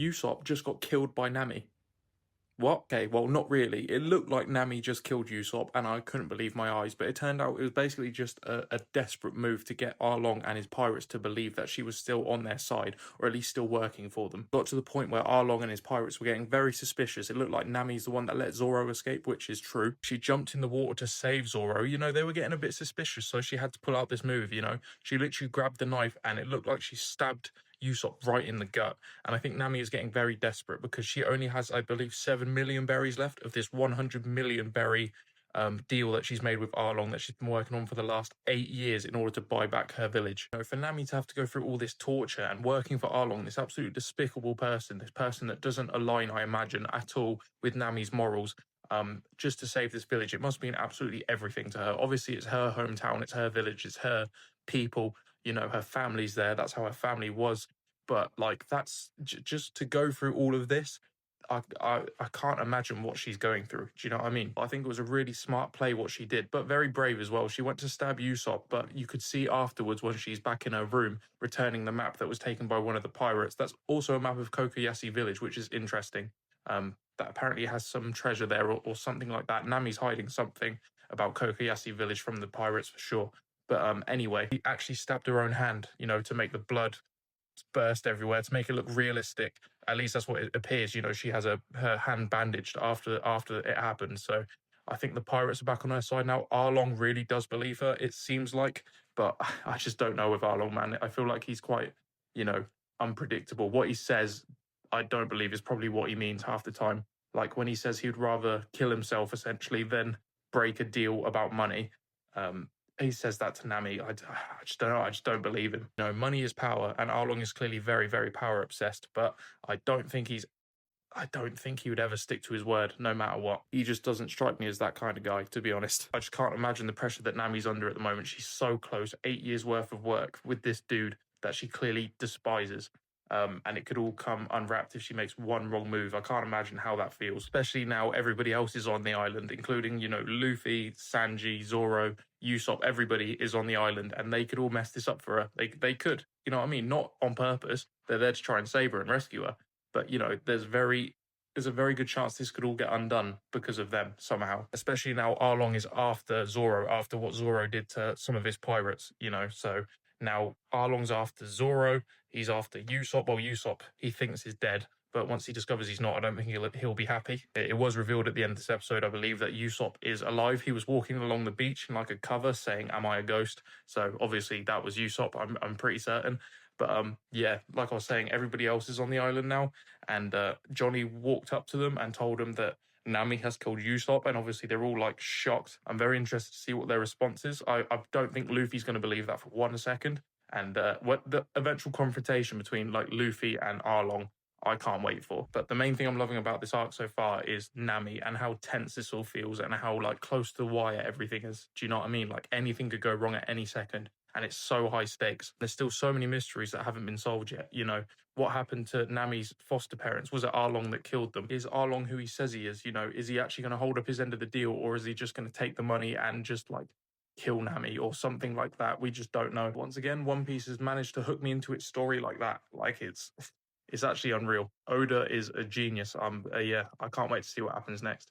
Usopp just got killed by Nami. What? Okay, well, not really. It looked like Nami just killed Usopp, and I couldn't believe my eyes, but it turned out it was basically just a desperate move to get Arlong and his pirates to believe that she was still on their side, or at least still working for them. Got to the point where Arlong and his pirates were getting very suspicious. It looked like Nami's the one that let Zoro escape, which is true. She jumped in the water to save Zoro. They were getting a bit suspicious, so she had to pull out this move. She literally grabbed the knife, and it looked like she stabbed Usopp right in the gut. And I think Nami is getting very desperate because she only has, I believe, 7 million berries left of this 100 million berry deal that she's made with Arlong that she's been working on for the last 8 years in order to buy back her village. For Nami to have to go through all this torture and working for Arlong, this absolute despicable person, this person that doesn't align, I imagine, at all with Nami's morals, just to save this village, it must mean absolutely everything to her. Obviously, it's her hometown, it's her village, it's her people. Her family's there. That's how her family was. But like, that's just to go through all of this. I can't imagine what she's going through. Do you know what I mean? I think it was a really smart play what she did, but very brave as well. She went to stab Usopp, but you could see afterwards when she's back in her room returning the map that was taken by one of the pirates. That's also a map of Kokoyashi village, which is interesting. That apparently has some treasure there or something like that. Nami's hiding something about Kokoyashi village from the pirates for sure. But anyway, he actually stabbed her own hand, to make the blood burst everywhere, to make it look realistic. At least that's what it appears. She has her hand bandaged after it happened. So I think the pirates are back on her side now. Arlong really does believe her, it seems like. But I just don't know with Arlong, man. I feel like he's quite, unpredictable. What he says, I don't believe is probably what he means half the time. Like when he says he would rather kill himself, essentially, than break a deal about money. He says that to Nami. I just don't know. I just don't believe him. Money is power, and Arlong is clearly very, very power obsessed. But I don't think he would ever stick to his word, no matter what. He just doesn't strike me as that kind of guy, to be honest. I just can't imagine the pressure that Nami's under at the moment. She's so close, 8 years worth of work with this dude that she clearly despises. And it could all come unwrapped if she makes one wrong move. I can't imagine how that feels, especially now everybody else is on the island, including, Luffy, Sanji, Zoro, Usopp, everybody is on the island, and they could all mess this up for her. They could, you know what I mean? Not on purpose. They're there to try and save her and rescue her. But, there's a very good chance this could all get undone because of them somehow, especially now Arlong is after Zoro, after what Zoro did to some of his pirates, so now Arlong's after Zoro, he's after Usopp. Well, Usopp, he thinks is dead, but once he discovers he's not, I don't think he'll be happy. It was revealed at the end of this episode, I believe, that Usopp is alive. He was walking along the beach in like a cover saying, "Am I a ghost?" So obviously that was Usopp, I'm pretty certain. But yeah, like I was saying, everybody else is on the island now, and Johnny walked up to them and told them that Nami has killed Usopp, and obviously they're all like shocked. I'm very interested to see what their response is. I don't think Luffy's going to believe that for 1 second. And what the eventual confrontation between like Luffy and Arlong, I can't wait for. But the main thing I'm loving about this arc so far is Nami and how tense this all feels and how like close to the wire everything is. Do you know what I mean? Like anything could go wrong at any second. And it's so high stakes. There's still so many mysteries that haven't been solved yet. What happened to Nami's foster parents? Was it Arlong that killed them? Is Arlong who he says he is? Is he actually going to hold up his end of the deal, or is he just going to take the money and just like kill Nami or something like that? We just don't know. Once again, One Piece has managed to hook me into its story like that. Like it's actually unreal. Oda is a genius. Yeah, I can't wait to see what happens next.